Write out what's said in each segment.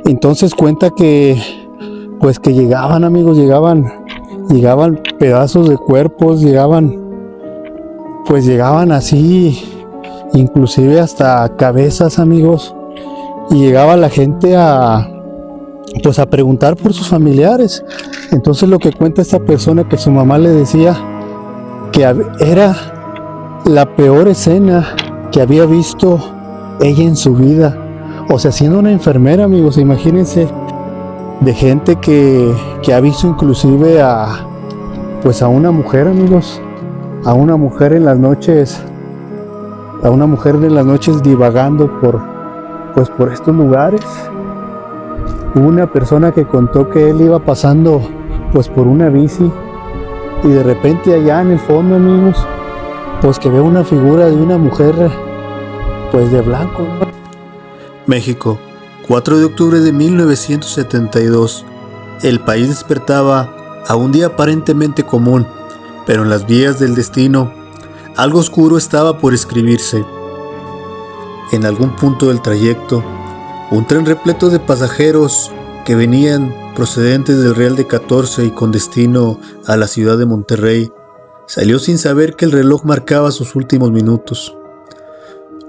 Entonces cuenta que pues que llegaban, amigos, llegaban pedazos de cuerpos, llegaban así, inclusive hasta cabezas, amigos, y llegaba la gente a preguntar por sus familiares. Entonces lo que cuenta esta persona, que su mamá le decía que era la peor escena que había visto ella en su vida. O sea, siendo una enfermera, amigos, imagínense, de gente que ha visto inclusive a una mujer, amigos, a una mujer en las noches, divagando por estos lugares. Hubo una persona que contó que él iba pasando por una bici y de repente allá en el fondo, amigos, que ve una figura de una mujer de blanco. México, 4 de octubre de 1972. El país despertaba a un día aparentemente común, pero en las vías del destino, algo oscuro estaba por escribirse. En algún punto del trayecto, un tren repleto de pasajeros que venían procedentes del Real de 14 y con destino a la ciudad de Monterrey, salió sin saber que el reloj marcaba sus últimos minutos.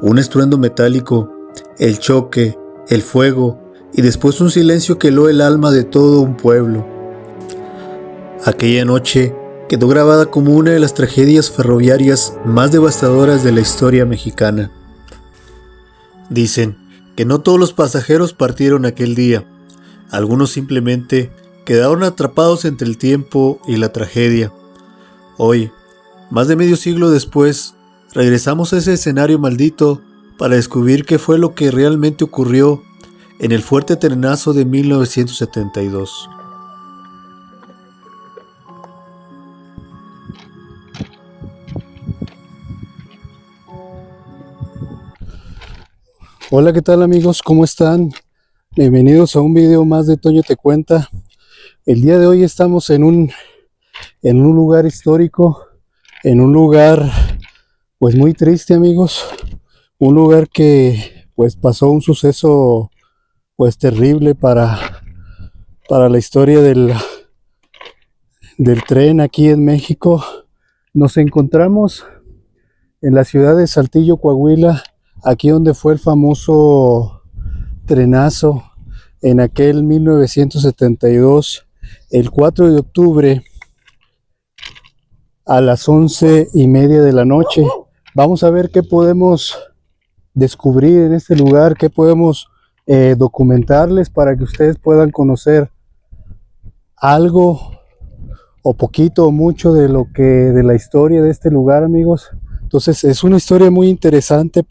Un estruendo metálico, el choque, el fuego y después un silencio que heló el alma de todo un pueblo. Aquella noche quedó grabada como una de las tragedias ferroviarias más devastadoras de la historia mexicana. Dicen que no todos los pasajeros partieron aquel día. Algunos simplemente quedaron atrapados entre el tiempo y la tragedia. Hoy, más de medio siglo después, regresamos a ese escenario maldito para descubrir qué fue lo que realmente ocurrió en el fuerte trenazo de 1972. Hola, ¿qué tal, amigos? ¿Cómo están? Bienvenidos a un video más de Toño Te Cuenta. El día de hoy estamos en un lugar histórico, en un lugar muy triste, amigos. Un lugar que pasó un suceso terrible para la historia del tren aquí en México. Nos encontramos en la ciudad de Saltillo, Coahuila, aquí donde fue el famoso trenazo en aquel 1972, el 4 de octubre a las 11:30 de la noche. Vamos a ver qué podemos descubrir en este lugar, qué podemos documentarles para que ustedes puedan conocer algo o poquito o mucho de la historia de este lugar, amigos. Entonces es una historia muy interesante,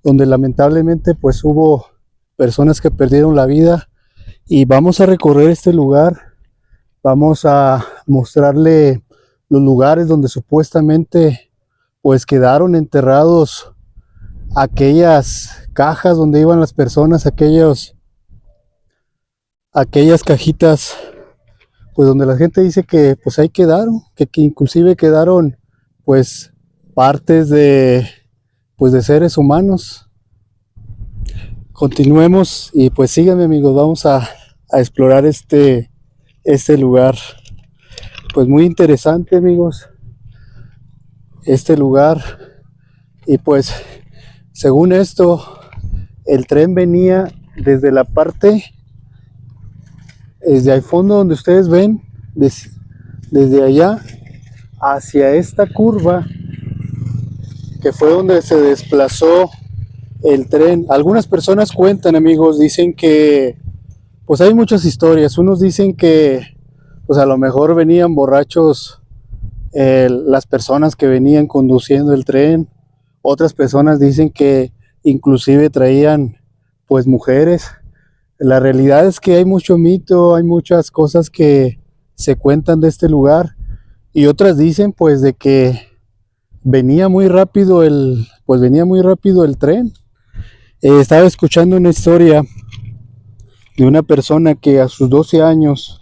donde lamentablemente hubo personas que perdieron la vida, y vamos a recorrer este lugar. Vamos a mostrarle los lugares donde supuestamente quedaron enterrados aquellas cajas donde iban las personas, aquellas cajitas donde la gente dice que ahí quedaron, que inclusive quedaron partes de seres humanos. Continuemos y síganme, amigos, vamos a explorar este lugar. Muy interesante, amigos, este lugar. Y según esto, el tren venía desde la parte, desde el fondo donde ustedes ven, desde allá hacia esta curva, que fue donde se desplazó el tren. Algunas personas cuentan, amigos, dicen que hay muchas historias. Unos dicen que a lo mejor venían borrachos las personas que venían conduciendo el tren. Otras personas dicen que inclusive traían mujeres. La realidad es que hay mucho mito, hay muchas cosas que se cuentan de este lugar, y otras dicen de que venía muy rápido el tren. Estaba escuchando una historia de una persona que a sus 12 años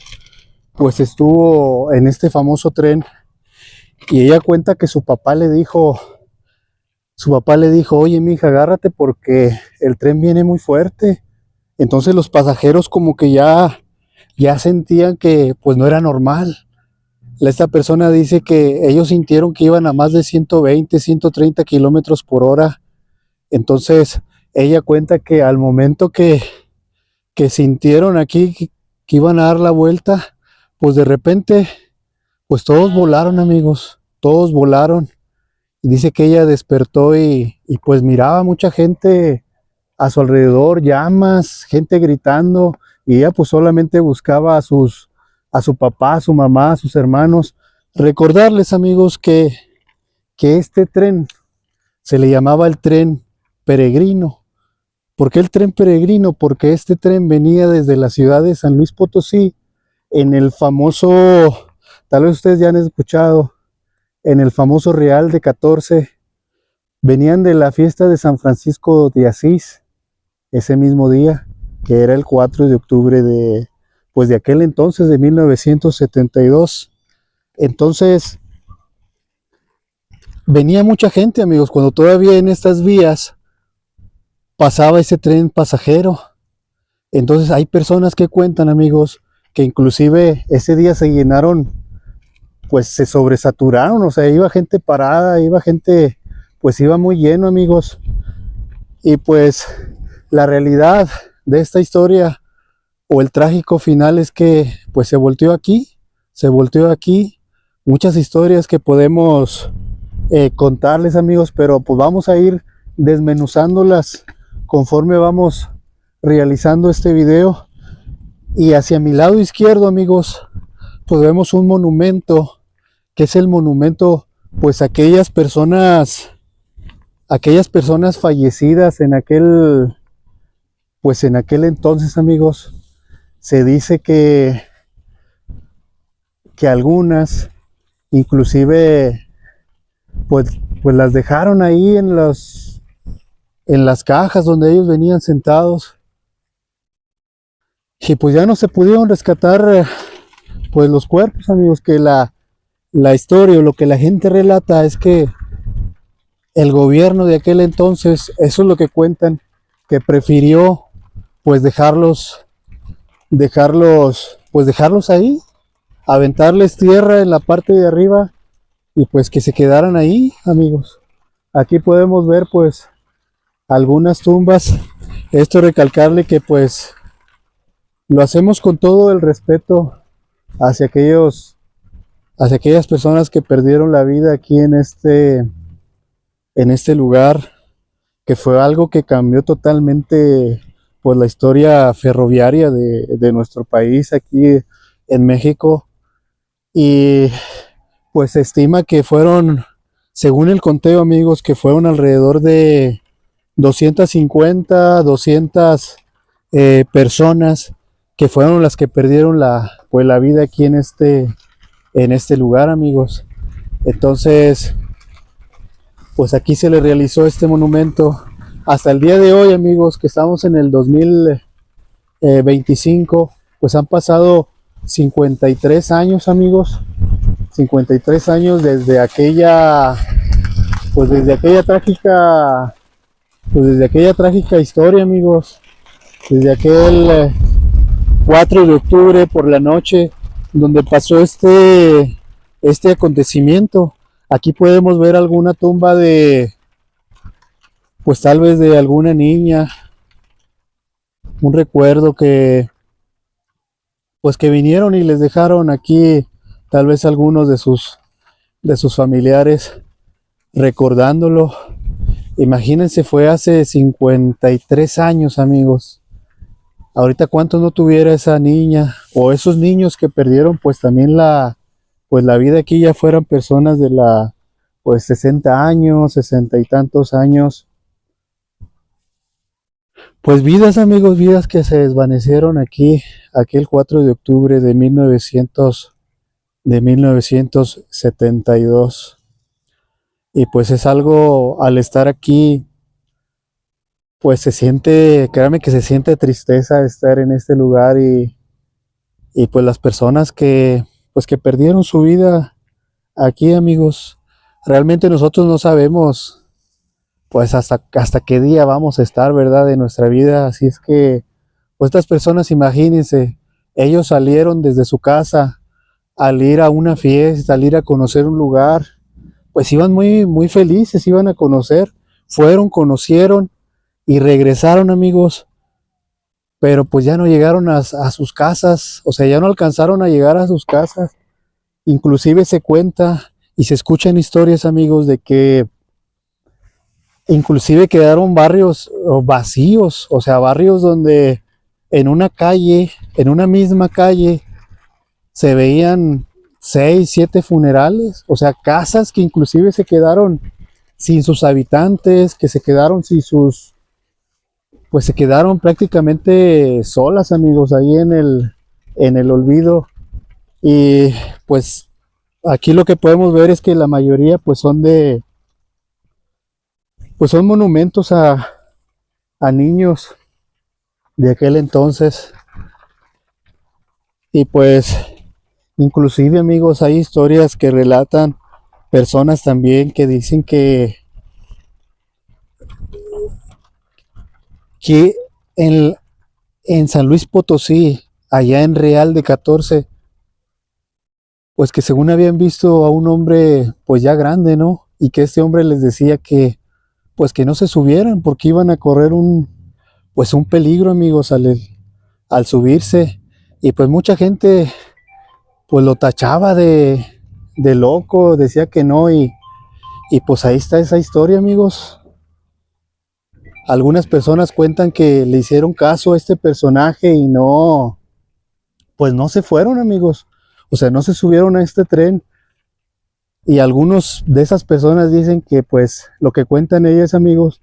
estuvo en este famoso tren, y ella cuenta que su papá le dijo, oye, mija, agárrate porque el tren viene muy fuerte. Entonces los pasajeros como que ya sentían que pues no era normal. Esta persona dice que ellos sintieron que iban a más de 120, 130 kilómetros por hora. Entonces ella cuenta que al momento que sintieron aquí que iban a dar la vuelta, pues de repente, pues todos volaron, amigos, todos volaron. Dice que ella despertó y pues miraba mucha gente a su alrededor, llamas, gente gritando, y ella pues solamente buscaba a su papá, a su mamá, a sus hermanos. Recordarles, amigos, que este tren se le llamaba el tren peregrino. ¿Por qué el tren peregrino? Porque este tren venía desde la ciudad de San Luis Potosí en el famoso, tal vez ustedes ya han escuchado, en el famoso Real de 14. Venían de la fiesta de San Francisco de Asís ese mismo día, que era el 4 de octubre pues de aquel entonces, de 1972. Entonces, venía mucha gente, amigos, cuando todavía en estas vías pasaba ese tren pasajero. Entonces hay personas que cuentan, amigos, que inclusive ese día se llenaron, pues se sobresaturaron, o sea, iba gente parada, iba gente, pues iba muy lleno, amigos. Y pues la realidad de esta historia o el trágico final es que pues se volteó aquí, muchas historias que podemos contarles, amigos, pero pues vamos a ir desmenuzándolas conforme vamos realizando este video. Y hacia mi lado izquierdo, amigos, pues vemos un monumento, que es el monumento pues a aquellas personas fallecidas en aquel, pues en aquel entonces, amigos. Se dice que algunas inclusive pues las dejaron ahí en las cajas donde ellos venían sentados, y pues ya no se pudieron rescatar pues los cuerpos, amigos. Que la historia o lo que la gente relata es que el gobierno de aquel entonces, eso es lo que cuentan, que prefirió pues dejarlos ahí, aventarles tierra en la parte de arriba y pues que se quedaran ahí, amigos. Aquí podemos ver pues algunas tumbas. Esto recalcarle que pues lo hacemos con todo el respeto hacia aquellas personas que perdieron la vida aquí en este lugar, que fue algo que cambió totalmente pues la historia ferroviaria de nuestro país aquí en México. Y pues se estima que fueron, según el conteo, amigos, que fueron alrededor de 250, 200 personas que fueron las que perdieron la vida aquí en este lugar, amigos. Entonces, pues aquí se le realizó este monumento. Hasta el día de hoy, amigos, que estamos en el 2025, pues han pasado 53 años, amigos. 53 años desde aquella trágica historia, amigos. Desde aquel 4 de octubre por la noche, donde pasó este acontecimiento. Aquí podemos ver alguna tumba pues tal vez de alguna niña, un recuerdo pues que vinieron y les dejaron aquí, tal vez algunos de sus familiares recordándolo. Imagínense, fue hace 53 años, amigos. Ahorita cuántos no tuviera esa niña o esos niños que perdieron pues también la vida aquí, ya fueran personas de pues 60 años, 60 y tantos años. Pues vidas, amigos, vidas que se desvanecieron aquí, aquel 4 de octubre de 1972. Y pues es algo, al estar aquí, pues se siente, créanme que se siente tristeza estar en este lugar, y pues las personas pues que perdieron su vida aquí, amigos. Realmente nosotros no sabemos pues hasta qué día vamos a estar, ¿verdad?, de nuestra vida. Así es que Pues estas personas, imagínense, ellos salieron desde su casa al ir a una fiesta, al ir a conocer un lugar, pues iban muy, muy felices, iban a conocer, fueron, conocieron y regresaron, amigos, pero pues ya no llegaron a sus casas, o sea, ya no alcanzaron a llegar a sus casas. Inclusive se cuenta y se escuchan historias, amigos, de que inclusive quedaron barrios vacíos, o sea, barrios donde en una calle, en una misma calle, se veían 6, 7 funerales, o sea, casas que inclusive se quedaron sin sus habitantes, que se quedaron sin sus, pues se quedaron prácticamente solas, amigos, ahí en el olvido. Y pues aquí lo que podemos ver es que la mayoría pues son pues son monumentos a niños de aquel entonces. Y pues inclusive, amigos, hay historias que relatan personas también que dicen que en, en San Luis Potosí, allá en Real de 14, pues que según habían visto a un hombre pues ya grande, ¿no? Y que este hombre les decía que pues que no se subieran porque iban a correr pues un peligro, amigos, al subirse. Y pues mucha gente pues lo tachaba de loco, decía que no, y pues ahí está esa historia, amigos. Algunas personas cuentan que le hicieron caso a este personaje y no, pues no se fueron, amigos. O sea, no se subieron a este tren. Y algunos de esas personas dicen que pues lo que cuentan ellas, amigos,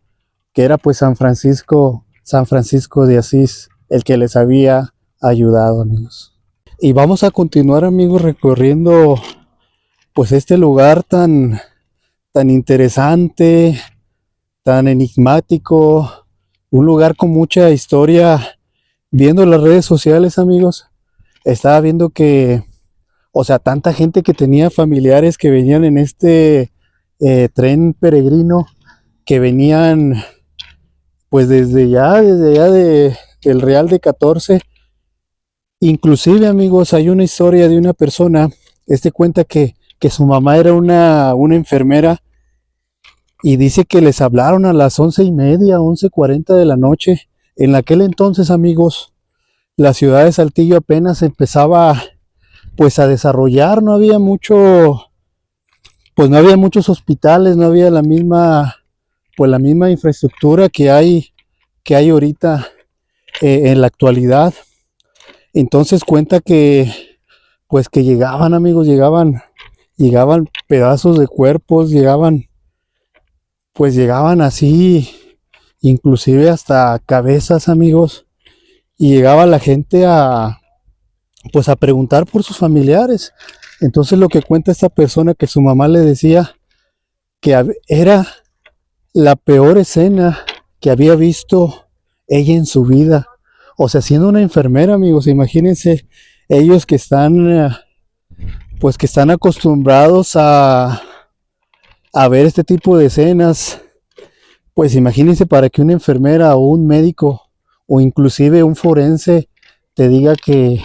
que era pues San Francisco de Asís, el que les había ayudado, amigos. Y vamos a continuar, amigos, recorriendo pues este lugar tan interesante, tan enigmático, un lugar con mucha historia. Viendo las redes sociales, amigos, estaba viendo que, o sea, tanta gente que tenía familiares que venían en este tren peregrino, que venían pues desde allá del Real de 14. Inclusive, amigos, hay una historia de una persona, cuenta que su mamá era una enfermera y dice que les hablaron a las 11:30, 11:40 de la noche. En aquel entonces, amigos, la ciudad de Saltillo apenas empezaba pues a desarrollar, no había mucho, pues no había muchos hospitales, no había la misma infraestructura que hay ahorita en la actualidad. Entonces cuenta que pues que llegaban, amigos, llegaban pedazos de cuerpos, llegaban así, inclusive hasta cabezas, amigos, y llegaba la gente pues a preguntar por sus familiares. Entonces lo que cuenta esta persona, que su mamá le decía que era la peor escena que había visto ella en su vida. O sea, siendo una enfermera, amigos, imagínense ellos pues que están acostumbrados a ver este tipo de escenas. Pues imagínense para que una enfermera o un médico o inclusive un forense te diga que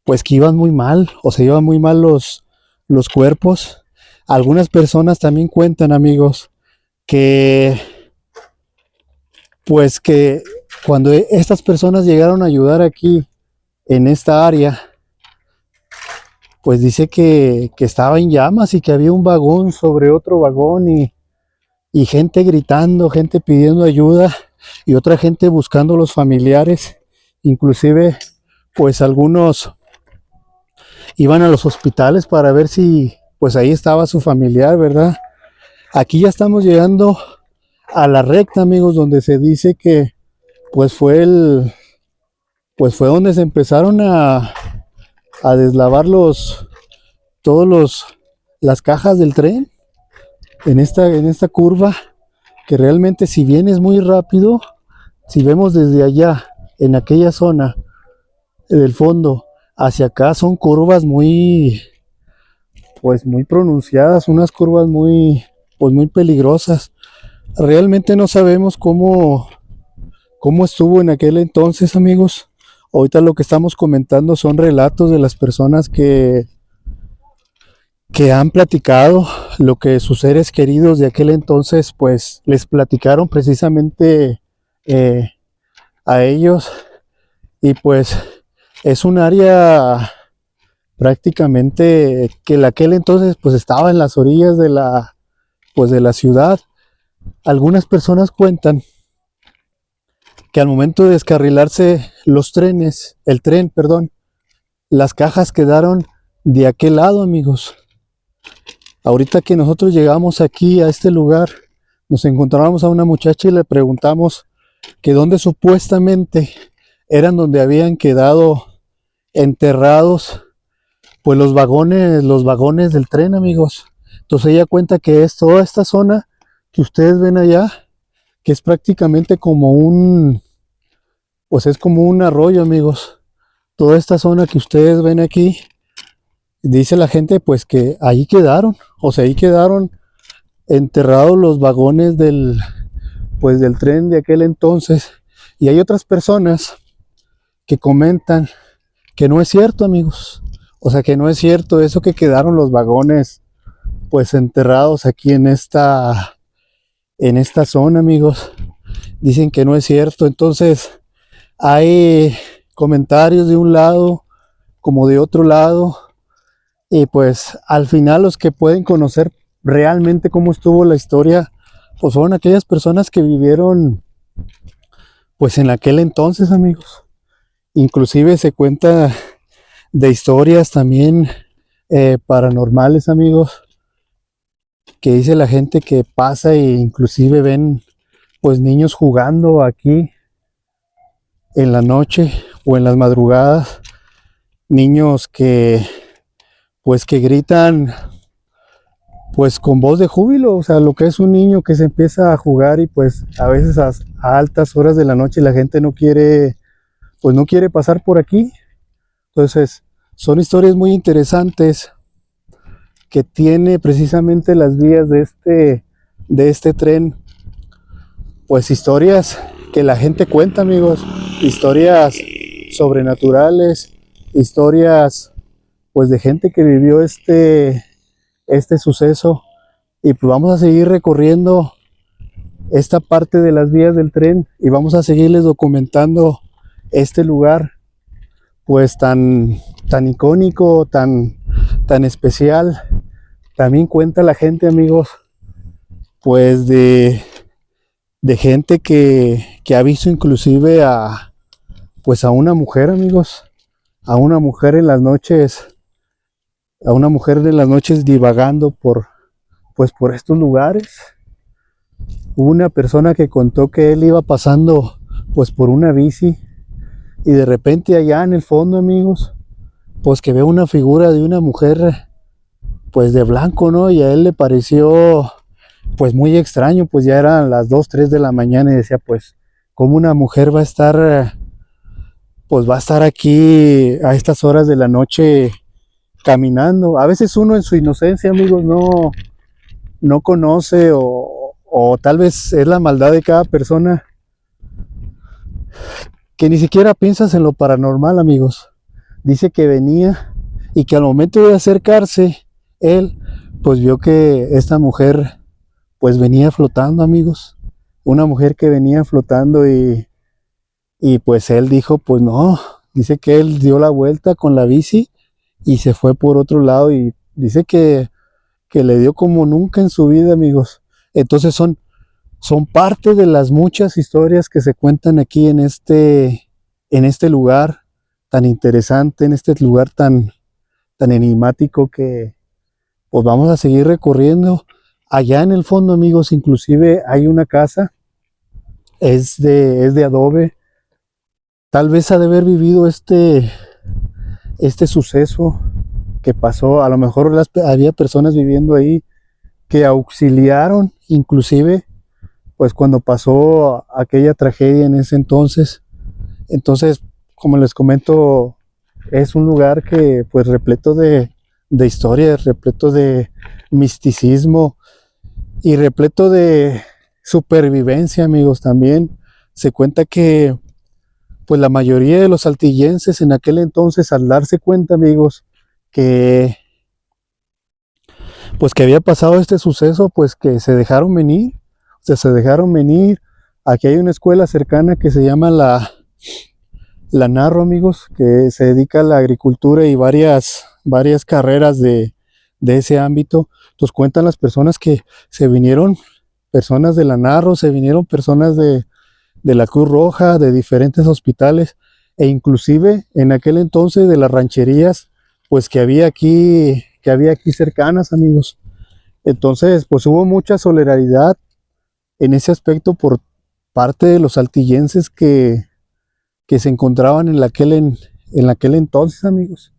pues que iban muy mal, o sea, iban muy mal los cuerpos. Algunas personas también cuentan, amigos, que pues que cuando estas personas llegaron a ayudar aquí en esta área, pues dice que estaba en llamas y que había un vagón sobre otro vagón y gente gritando, gente pidiendo ayuda y otra gente buscando a los familiares. Inclusive pues algunos iban a los hospitales para ver si pues ahí estaba su familiar, ¿verdad? Aquí ya estamos llegando a la recta, amigos, donde se dice que pues pues fue donde se empezaron a deslavar las cajas del tren en esta curva, que realmente si vienes muy rápido, si vemos desde allá en aquella zona del fondo hacia acá, son curvas pues muy pronunciadas, unas curvas pues muy peligrosas. Realmente no sabemos cómo estuvo en aquel entonces, amigos. Ahorita lo que estamos comentando son relatos de las personas que han platicado lo que sus seres queridos de aquel entonces pues les platicaron precisamente eh, a ellos, y pues es un área prácticamente que en aquel entonces pues estaba en las orillas de la ciudad. Algunas personas cuentan que al momento de descarrilarse el tren, perdón, las cajas quedaron de aquel lado, amigos. Ahorita que nosotros llegamos aquí a este lugar, nos encontramos a una muchacha y le preguntamos que dónde supuestamente eran donde habían quedado enterrados pues los vagones del tren, amigos. Entonces ella cuenta que es toda esta zona que ustedes ven allá, que es prácticamente pues es como un arroyo, amigos. Toda esta zona que ustedes ven aquí, dice la gente pues que ahí quedaron, o sea, ahí quedaron enterrados los vagones del tren de aquel entonces. Y hay otras personas que comentan que no es cierto, amigos. O sea, que no es cierto eso, que quedaron los vagones pues enterrados aquí en esta zona, amigos. Dicen que no es cierto. Entonces hay comentarios de un lado como de otro lado, y pues al final los que pueden conocer realmente cómo estuvo la historia pues fueron aquellas personas que vivieron pues en aquel entonces, amigos. Inclusive se cuenta de historias también paranormales, amigos, que dice la gente que pasa e inclusive ven pues niños jugando aquí en la noche o en las madrugadas, niños que pues que gritan pues con voz de júbilo. O sea, lo que es un niño que se empieza a jugar y pues a veces a altas horas de la noche la gente pues no quiere pasar por aquí. Entonces son historias muy interesantes que tiene precisamente las vías de este tren, pues historias que la gente cuenta, amigos, historias sobrenaturales, historias pues de gente que vivió este suceso. Y pues vamos a seguir recorriendo esta parte de las vías del tren y vamos a seguirles documentando este lugar pues tan icónico, tan especial. También cuenta la gente, amigos, pues de gente que ha visto inclusive pues a una mujer, amigos, a una mujer en las noches, divagando pues por estos lugares. Hubo una persona que contó que él iba pasando pues por una bici y de repente allá en el fondo, amigos, pues que ve una figura de una mujer pues de blanco, ¿no? Y a él le pareció pues muy extraño, pues ya eran las 2, 3 de la mañana y decía pues cómo una mujer va a estar aquí a estas horas de la noche caminando. A veces uno en su inocencia, amigos, no conoce o tal vez es la maldad de cada persona que ni siquiera piensas en lo paranormal, amigos. Dice que venía y que al momento de acercarse él pues vio que esta mujer pues venía flotando, amigos. Una mujer que venía flotando y pues él dijo pues no. Dice que él dio la vuelta con la bici y se fue por otro lado, y dice que le dio como nunca en su vida, amigos. Entonces son parte de las muchas historias que se cuentan aquí en este lugar tan interesante, en este lugar tan enigmático, que pues vamos a seguir recorriendo. Allá en el fondo, amigos, inclusive hay una casa, es de adobe. Tal vez ha de haber vivido este suceso que pasó. A lo mejor había personas viviendo ahí que auxiliaron, inclusive, pues cuando pasó aquella tragedia en ese entonces. Entonces, como les comento, es un lugar que pues repleto de historias, repleto de misticismo y repleto de supervivencia, amigos. También Se cuenta que pues la mayoría de los saltillenses en aquel entonces, al darse cuenta, amigos, que pues que había pasado este suceso, pues que se dejaron venir, o sea, se dejaron venir. Aquí hay una escuela cercana que se llama la Narro, amigos, que se dedica a la agricultura y varias carreras de ese ámbito. Entonces cuentan las personas que se vinieron, personas de la Narro, se vinieron personas de la Cruz Roja, de diferentes hospitales, e inclusive en aquel entonces de las rancherías, pues que había aquí cercanas, amigos. Entonces, pues hubo mucha solidaridad en ese aspecto por parte de los saltillenses que se encontraban en aquel entonces, amigos.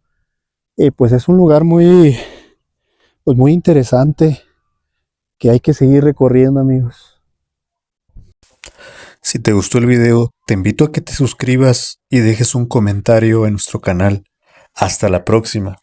Pues es un lugar pues muy interesante que hay que seguir recorriendo, amigos. Si te gustó el video, te invito a que te suscribas y dejes un comentario en nuestro canal. Hasta la próxima.